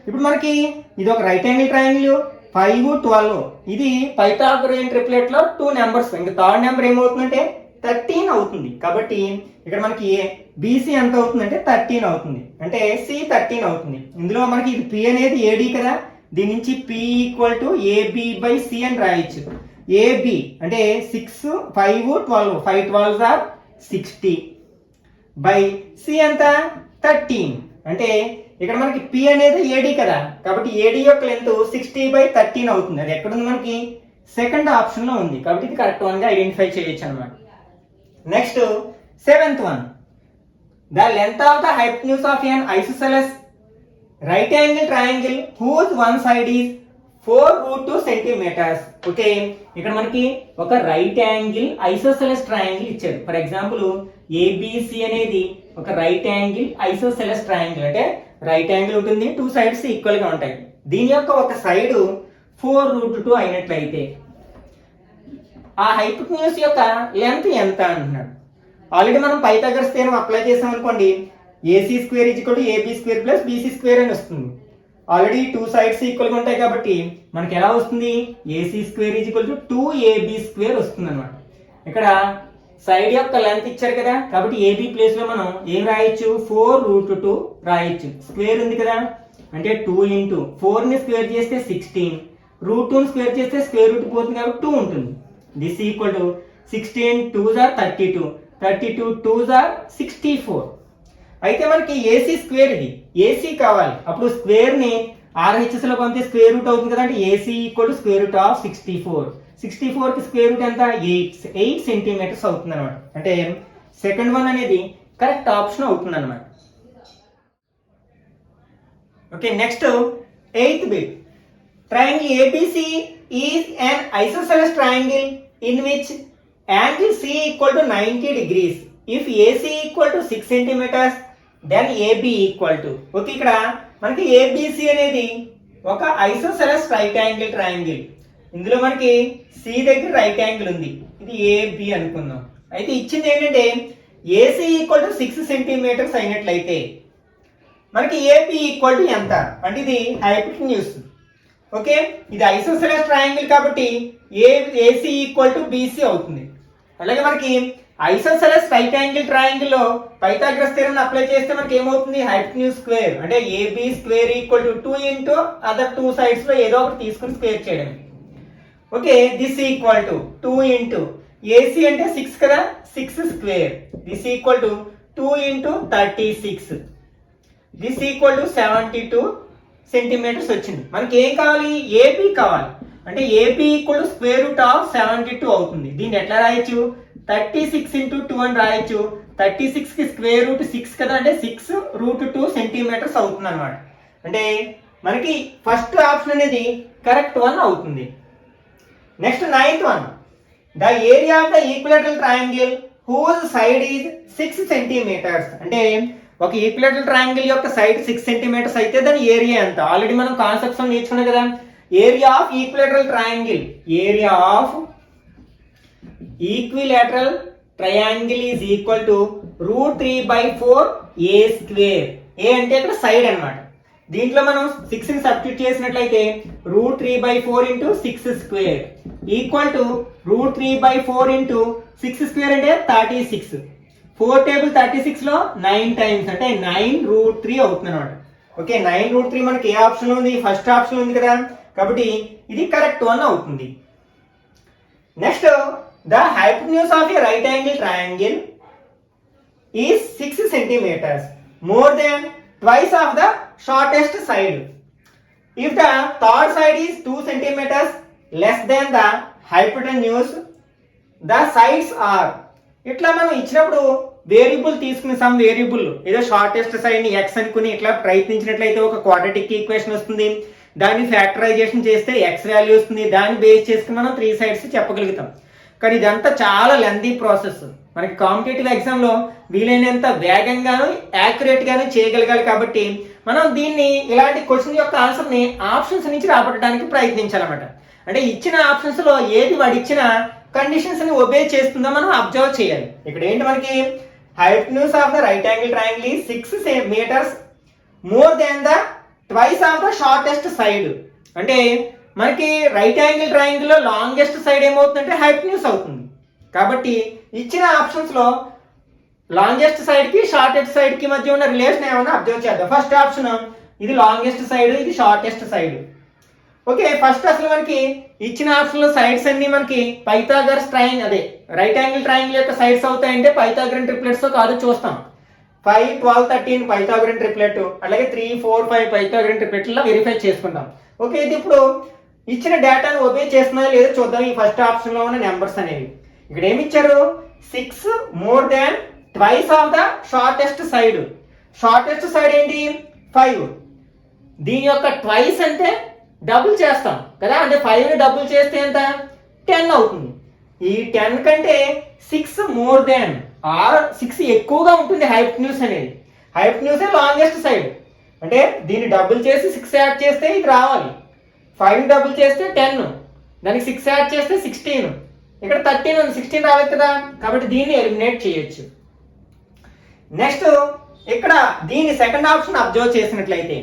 ఇప్పుడు మనకి ఇది ఒక రైట్ యాంగిల్ ట్రయాంగిల్ 5, 12. ఇది పైథాగోరియన్ ట్రిప్లెట్ లో 2 నెంబర్స్. ఇంకా థర్డ్ నెంబర్ ఏమవుతుందంటే 13 అవుతుంది. కాబట్టి ఇక్కడ మనకి BC ఎంత అవుతుందంటే 13 అవుతుంది. అంటే C 13 అవుతుంది. ఇందులో మనకి ఇది P అనేది AD కదా, దీని నుంచి P ఈక్వల్ టు AB/C అని రాయొచ్చు. AB అంటే 6, 5, 12, 5 12s ఆర్ 60 బై C ఎంత 13. అంటే ఇక్కడ మనకి P అనేది AD కదా, కాబట్టి AD యొక్క లెంత్ 60/13 అవుతుంది. అది ఎక్కడుంది మనకి, సెకండ్ ఆప్షన్ లో ఉంది. కాబట్టి ఇది కరెక్ట్ వన్ గా ఐడెంటిఫై చేయొచ్చు అనమాట. Next seventh one, the length of the hypotenuse of an isosceles right angle triangle whose one side is 4√2 centimeters. Okay, ఇక్కడ మనకి ఒక రైట్ యాంగిల్ ఐసోసెలస్ ట్రయాంగిల్ ఇచ్చాడు. ఫర్ ఎగ్జాంపుల్ ABC అనేది ఒక రైట్ యాంగిల్ ఐసోసెలస్ ట్రయాంగిల్. అంటే రైట్ యాంగిల్ ఉంటుంది, 2 సైడ్స్ ఈక్వల్ గా ఉంటాయి. దీని యొక్క ఒక సైడ్ 4√2 అయినట్లయితే ఆ హైపోటెన్యూస్ యొక్క లెంత్ ఎంత అంటున్నాడు. ఆల్రెడీ మనం పైథాగరస్ థియరం అప్లై చేసాం అనుకోండి, AC square equal to AB square plus BC square అని వస్తుంది. ఆల్రెడీ 2 సైడ్స్ ఈక్వల్ గా ఉంటాయి కాబట్టి మనకి ఎలా వస్తుంది, AC square equal to 2AB square వస్తుంది అనమాట. ఇక్కడ సైడ్ యొక్క లెంత్ ఇచ్చారు కదా, కాబట్టి ఏబి ప్లేస్ లో మనం ఏం రాయొచ్చు, 4√2 రాయొచ్చు. స్క్వేర్ ఉంది కదా, అంటే 2 ఇంటూ 4ని స్క్వేర్ చేస్తే 16, √2ని స్క్వేర్ చేస్తే స్క్వేర్ రూట్ పోతుంది కాబట్టి 2 ఉంటుంది. This equal to 16 2s are 32, 32 2s are 64. అయితే మనకి ఏసీ స్క్వేర్, ఇది ఏసీ కావాలి. అప్పుడు స్క్వేర్ ని ఆర్హెచ్ఎస్ లో పంపితే స్క్వేర్ రూట్ అవుతుంది కదా, అంటే AC equal to square root of 64. 64 కి స్క్వేర్ రూట్ ఎంత, 8 సెంటీమీటర్స్ అవుతుంది అనమాట. అంటే సెకండ్ వన్ అనేది కరెక్ట్ ఆప్షన్ అవుతుంది అనమాట. Okay, next 8th bit. Triangle ABC is an isosceles triangle in which angle C equal to 90 degrees. If AC equal to 6 centimeters, then AB equal to. Okay, ఇక్కడ మనకి ABC అనేది ఒక ఐసోసెలస్ రైట్ యాంగిల్ ట్రయాంగిల్. ఇందులో మనకి సి దగ్గర రైట్ యాంగిల్ ఉంది, ఇది ఏబి అనుకుందాం. అయితే ఇచ్చింది ఏంటంటే ఏసీ ఈక్వల్ టు 6 సెంటీమీటర్స్ అయినట్లయితే మనకి ఏబి ఈక్వల్ టు ఎంత అంటే ఇది హైపోటెన్యూస్. ఓకే, ఇది ఐసోసెలస్ ట్రయాంగిల్ కాబట్టి ఏసీ ఈక్వల్ టు బీసీ అవుతుంది. అలాగే మనకి ఐసోసెలస్ రైట్ యాంగిల్ ట్రయాంగిల్ లో పైథాగరస్ థియరమ్ అప్లై చేస్తే మనకి ఏమవుతుంది, హైపోటెన్యూస్ స్క్వేర్ అంటే AB square equal to 2 into other 2 sides లో ఏదో ఒకటి తీసుకుని స్క్వేర్ చేయడం. Okay, this equal to 2 into AC అంటే 6 కదా, 6 square. This equal to 2 into 36. This equal to 72 centimetres వచ్చింది. మనకి ఏం కావాలి, ఏపీ కావాలి. అంటే AP equal to square root of 72 అవుతుంది. దీన్ని ఎట్లా రాయొచ్చు, 36 ఇంటూ 2 అని రాయొచ్చు. 36 కి స్క్వేర్ రూట్ 6 కదా, అంటే 6√2 సెంటీమీటర్స్ అవుతుంది అనమాట. అంటే మనకి ఫస్ట్ ఆప్షన్ అనేది కరెక్ట్ వన్ అవుతుంది. Next 9th one. The area of the equilateral triangle whose side is 6 centimetres. అంటే ఒక ఈక్విలేటరల్ ట్రయాంగిల్ యొక్క సైడ్ 6 సెంటీమీటర్స్ అయితే దాని ఏరియా ఎంత. ఆల్రెడీ మనం కాన్సెప్ట్స్ నేర్చుకున్నాం కదా. Area of equilateral triangle, area of equilateral triangle is equal to √3/4 a square. A అంటే ఇక్కడ సైడ్ అన్నమాట. దీంట్లో మనం 6 ని సబ్స్టిట్యూట్ చేసినట్లయితే √3/4 into 6 square equal to √3/4 into 6 square అంటే 36. 4 టేబుల్ 36 లో 9 టైమ్స్ అంటే 9√3 అవుతుంది అనమాట. ఓకే, 9√3 మనకి ఏ ఆప్షన్ లో ఉంది, ఫస్ట్ ఆప్షన్ ఉంది కదా, కాబట్టి ఇది కరెక్ట్ వన్ అవుతుంది. Next, the hypotenuse of a right angle triangle is 6 centimetres more than twice of the shortest side. If the third side is 2 centimeters less than the hypotenuse, the sides are. ఇట్లా మనం ఇచ్చినప్పుడు వేరియబుల్ తీసుకుని సమ్ వేరియబుల్ ఏదో షార్టెస్ట్ సైడ్ ని x అనుకుని ఇట్లా ప్రయత్నించినట్లయితే ఒక క్వాడ్రాటిక్ ఈక్వేషన్ వస్తుంది. దాన్ని ఫ్యాక్టరైజేషన్ చేస్తే x వాల్యూ వస్తుంది. దాన్ని బేస్ చేసుకుని మనం 3 సైడ్స్ చెప్పగలుగుతాం. కానీ ఇదంతా చాలా లెందీ ప్రాసెస్. మనకి కాంపిటేటివ్ ఎగ్జామ్ లో వీలైనంత వేగంగాను యాక్యురేట్ గాను చేయగలగాలి. కాబట్టి మనం దీన్ని ఇలాంటి క్వశ్చన్ యొక్క ఆన్సర్ ని ఆప్షన్స్ నుంచి రాబట్టడానికి ప్రయత్నించాలన్నమాట. అంటే ఇచ్చిన ఆప్షన్స్ లో ఏది వాడు ఇచ్చిన కండిషన్స్ ని ఒబే చేస్తుందో మనం అబ్జర్వ్ చేయాలి. ఇక్కడ ఏంటి మనకి, hypotenuse of the right angle triangle 6 metres more than the twice of the shortest side. అంటే మనకి రైట్ యాంగిల్ ట్రయాంగిల్ లో లాంగెస్ట్ సైడ్ ఏమవుతుందంటే హైపోటెన్యూస్ అవుతుంది. కాబట్టి ఇచ్చిన ఆప్షన్స్ లో లాంగెస్ట్ సైడ్ కి షార్టెస్ట్ సైడ్ కి మధ్య ఉన్న రిలేషన్ ఏమైనా అబ్జర్వ్ చేద్దాం. ఫస్ట్ ఆప్షన్ ఇది లాంగెస్ట్ సైడ్, ఇది షార్టెస్ట్ సైడ్. ఓకే, ఫస్ట్ అసలు మనకి ఇచ్చిన ఆప్షన్ లో సైడ్స్ అన్ని మనకి పైథాగరస్ ట్రయాంగిల్ అదే రైట్ యాంగిల్ ట్రయాంగిల్ యొక్క సైడ్స్ అవుతాయంటే పైథాగరన్ ట్రిప్లెట్స్ తో కాదు చూస్తాం. 5 12 13 పైథాగరన్ ట్రిప్లెట్, అలాగే 3 4 5 పైథాగరన్ ట్రిప్లెట్ లా వెరిఫై చేసుకుంటాం. ఓకే, ఇది ఇప్పుడు ఇచ్చిన డేటాను ఒబే చేస్తున్నాయో లేదో చూద్దాం. ఈ ఫస్ట్ ఆప్షన్ లో ఉన్న నెంబర్స్ అనేవి ఇక్కడ ఏమి ఇచ్చారు, 6 more than twice of the shortest side. Shortest side ఏంటి 5. దీని యొక్క ట్వైస్ అంటే డబుల్ చేస్తాం కదా, అంటే 5 ని డబుల్ చేస్తే ఎంత 10 అవుతుంది. ఈ 10 కంటే 6 మోర్ దాన్ ఆర్ 6 ఎక్కువగా ఉంటుంది హైపోటెన్యూస్ అనేది. హైపోటెన్యూస్ లాంగెస్ట్ సైడ్ అంటే దీన్ని డబుల్ చేసి 6 యాడ్ చేస్తే ఇది రావాలి. 5 డబుల్ చేస్తే 10, దానికి 6 యాడ్ చేస్తే 16, ఇక్కడ 13 ఉంది, 16 రాలేదు కదా, కాబట్టి దీన్ని ఎలిమినేట్ చేయొచ్చు. నెక్స్ట్ ఇక్కడ దీని సెకండ్ ఆప్షన్ అబ్జర్వ్ చేసినట్లయితే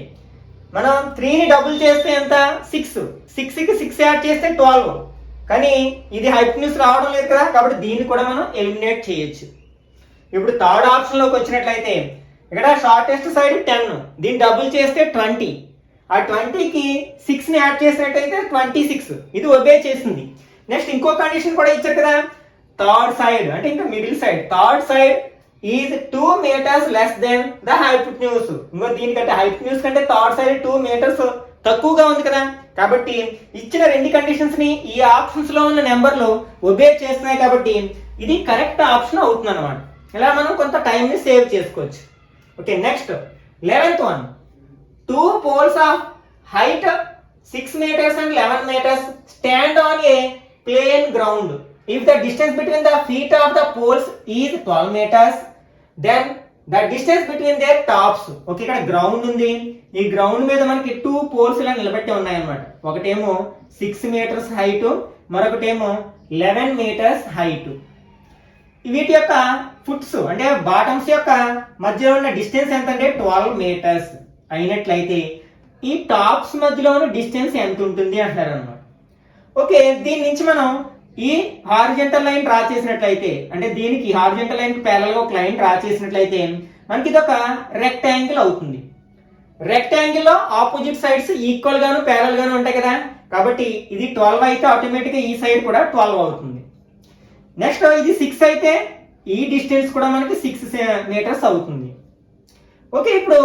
మనం 3ని డబుల్ చేస్తే ఎంత 6, 6కి 6 యాడ్ చేస్తే 12, కానీ ఇది హైపోటెన్యూస్ రావడం లేదు కదా, కాబట్టి దీన్ని కూడా మనం ఎలిమినేట్ చేయొచ్చు. ఇప్పుడు థర్డ్ ఆప్షన్లోకి వచ్చినట్లయితే ఇక్కడ షార్టెస్ట్ సైడ్ 10, దీన్ని డబుల్ చేస్తే 20, ఆ 20కి 6ని యాడ్ చేసినట్టయితే 26, ఇది ఒబే చేసింది. నెక్స్ట్ ఇంకో కండిషన్ కూడా ఇచ్చారు కదా, థర్డ్ సైడ్ అంటే ఇంకా middle side, third side is 2 meters less than the hypotenuse. ఇంకో దీనికంటే హైపోటెన్యూస్ కంటే థర్డ్ సైడ్ 2 meters తక్కువగా ఉంది కదా, కాబట్టి ఇచ్చిన రెండు కండిషన్స్ ని ఈ ఆప్షన్స్ లో ఉన్న నెంబర్లు ఒబే చేస్తున్నాయి, కాబట్టి ఇది కరెక్ట్ ఆప్షన్ అవుతుంది అనమాట. ఇలా మనం కొంత టైం ని సేవ్ చేసుకోవచ్చు. Okay, next 11th one, 2 poles of height 6 meters and 11 meters stand on a plain ground. If the distance between the feet of the poles is 12 meters, then the distance between their tops. Okay, ఇక్కడ గ్రౌండ్ ఉంది, ఈ గ్రౌండ్ మీద మనకి 2 poles ఇలా నిలబెట్టి ఉన్నాయన్నమాట. ఒకటేమో 6 meters హైట్, మరొకటేమో 11 meters హైట్. వీటి యొక్క ఫుట్స్ అంటే బాటమ్స్ యొక్క మధ్యలో ఉన్న డిస్టెన్స్ ఎంత అంటే 12 meters అయినట్లయితే ఈ టాప్స్ మధ్యలో ఉన్న డిస్టెన్స్ ఎంత ఉంటుంది అంటారు అన్నమాట. ఓకే, దీని నుంచి మనం ఈ హారిజంటల్ లైన్ డ్రా చేసినట్లయితే, అంటే దీనికి హారిజంటల్ లైన్ కి ప్యారలల్ గా ఒక లైన్ డ్రా చేసినట్లయితే మనకి ఇది ఒక రెక్టాంగిల్ అవుతుంది. రెక్టాంగిల్ లో ఆపోజిట్ సైడ్స్ ఈక్వల్ గాను ప్యారలల్ గాను ఉంటాయి కదా, కాబట్టి ఇది 12 అయితే ఆటోమేటిక్ గా ఈ సైడ్ కూడా 12 అవుతుంది. నెక్స్ట్ ఇది 6 అయితే ఈ డిస్టెన్స్ కూడా మనకి 6 meters అవుతుంది. ఓకే, ఇప్పుడు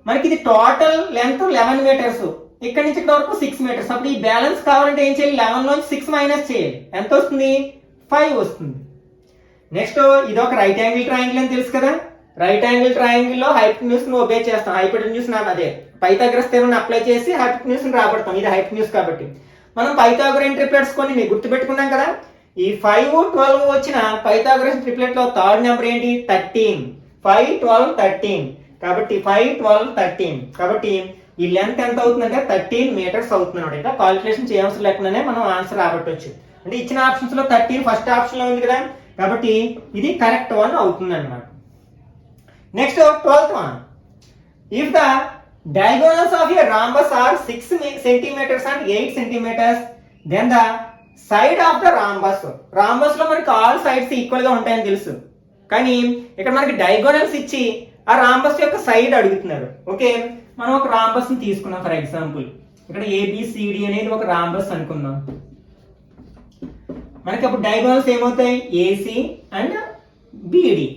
మనకి ఇది టోటల్ లెంత్ 11 meters, ఇక్కడ నుంచి ఇక్కడ వరకు 6 meters. అప్పుడు ఈ బ్యాలెన్స్ కావాలంటే ఏం చేయాలి, 11 లోంచి 6 మైనస్ చేయాలి, ఎంత వస్తుంది, 5 వస్తుంది. నెక్స్ట్ ఇది ఒక రైట్ యాంగిల్ ట్రయాంగిల్ అని తెలుసు కదా, రైట్ యాంగిల్ ట్రయాంగిల్ లో హైపోటెన్యూస్ ని ఒబే చేస్తాం, హైపోటెన్యూస్ అదే పైథాగరస్ థియరమ్ అప్లై చేసి హైపోటెన్యూస్ ని రాబడతాం. ఇది హైపోటెన్యూస్ కాబట్టి మనం పైథాగోరియన్ ట్రిప్లెట్స్ కొన్ని గుర్తుపెట్టుకున్నాం కదా. ఈ 5, 12 వచ్చిన పైథాగరస్ ట్రిప్లెట్ లో థర్డ్ నెంబర్ ఏంటి, 13. 5, 12, 13, కాబట్టి 5, 12, 13, కాబట్టి ఈ లెంత్ ఎంత అవుతుందంటే 13 meters అవుతుంది అనమాట. ఇంకా కాలిక్యులేషన్ చేయవలసిన లేకుండానే మనం ఆన్సర్ రాబట్టవచ్చు. అంటే ఇచ్చిన ఆప్షన్స్ లో 13 ఫస్ట్ ఆప్షన్ లో ఉంది కదా, కాబట్టి ఇది కరెక్ట్ వన్ అవుతుంది అనమాట. Next 12th one, if the diagonals of a rhombus are 6 centimeters and 8 centimeters, then the side of the rhombus, rhombus లో మనకి ఆల్ సైడ్స్ ఈక్వల్ గా ఉంటాయని తెలుసు, కానీ ఇక్కడ మనకి డయాగోనల్స్ ఇచ్చి ఆ రాంబస్ యొక్క సైడ్ అడుగుతున్నారు. ఓకే, మనం ఒక రాంబస్ ని తీసుకున్నాం. ఫర్ ఎగ్జాంపుల్ ఇక్కడ ఏబిసిడి అనేది ఒక రాంబస్ అనుకుందాం. మనకి అప్పుడు డయాగోనల్స్ ఏమవుతాయి, ఏసి అండ్ బిడి.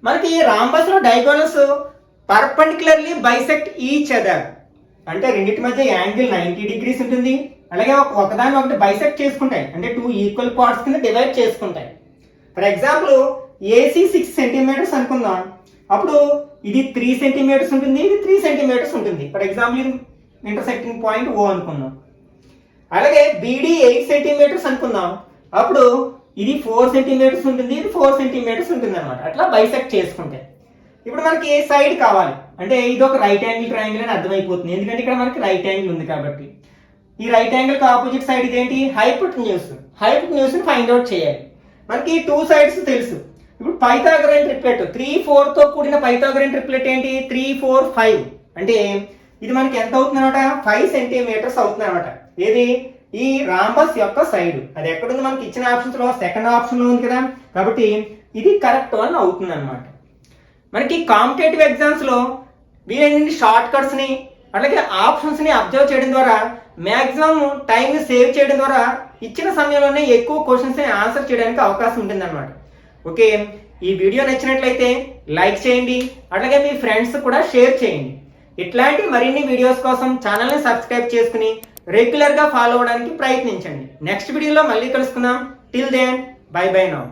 మనకి రాంబస్ లో diagonals perpendicularly bisect each other, అంటే రెండింటి మధ్య యాంగిల్ 90 degrees ఉంటుంది. అలాగే ఒకదాన్ని ఒకటి బైసెక్ట్ చేసుకుంటాయి, అంటే 2 ఈక్వల్ పార్ట్స్ కింద డివైడ్ చేసుకుంటాయి. ఫర్ ఎగ్జాంపుల్ ఏసీ 6 centimeters అనుకుందాం, అప్పుడు ఇది 3 centimeters ఉంటుంది, ఇది 3 centimeters ఉంటుంది. ఫర్ ఎగ్జాంపుల్ ఇది ఇంటర్సెక్టింగ్ పాయింట్ ఓ అనుకుందాం. అలాగే బీడీ 8 centimeters అనుకుందాం, అప్పుడు ఇది 4 centimeters ఉంటుంది, ఇది 4 centimeters ఉంటుంది అనమాట. అట్లా బైసెక్ట్ చేసుకుంటాయి. ఇప్పుడు మనకి సైడ్ కావాలి అంటే ఇది ఒక రైట్ యాంగిల్ ట్రయాంగిల్ అని అర్థమైపోతుంది, ఎందుకంటే ఇక్కడ మనకి రైట్ యాంగిల్ ఉంది కాబట్టి. ఈ రైట్ యాంగిల్ కి ఆపోజిట్ సైడ్ ఇదేంటి, హైపోటెన్యూస్. హైపోటెన్యూస్ ని ఫైండ్ అవుట్ చేయాలి. మనకి 2 sides తెలుసు. ఇప్పుడు పైథాగోరియన్ ట్రిప్లెట్ 3, 4 తో కూడిన పైథాగోరియన్ ట్రిప్లెట్ ఏంటి, 3, 4, 5, అంటే ఇది మనకి ఎంత అవుతుంది అనమాట, 5 centimeters అవుతుంది అనమాట. ఏది, ఈ రాంబస్ యొక్క సైడ్. అది ఎక్కడుంది, మనకి ఇచ్చిన ఆప్షన్స్ లో సెకండ్ ఆప్షన్ లో ఉంది కదా, కాబట్టి ఇది కరెక్ట్ వన్ అవుతుంది అనమాట. మనకి కాంపిటేటివ్ ఎగ్జామ్స్ లో వీలైన షార్ట్ కట్స్ ని అలాగే ఆప్షన్స్ ని అబ్జర్వ్ చేయడం ద్వారా మాక్సిమం టైం ని సేవ్ చేయడం ద్వారా ఇచ్చిన సమయంలోనే ఎక్కువ క్వశ్చన్స్ ని ఆన్సర్ చేయడానికి అవకాశం ఉంటుంది అనమాట. ఓకే, ఈ వీడియో నచ్చినట్లయితే లైక్ చేయండి, అలాగే మీ ఫ్రెండ్స్ కూడా షేర్ చేయండి. ఇట్లాంటి మరిన్ని వీడియోస్ కోసం ఛానల్ ని సబ్స్క్రైబ్ చేసుకుని రెగ్యులర్ గా ఫాలో అవడానికి ప్రయత్నించండి. నెక్స్ట్ వీడియోలో మళ్ళీ కలుసుకుందాం. Till then, bye bye now.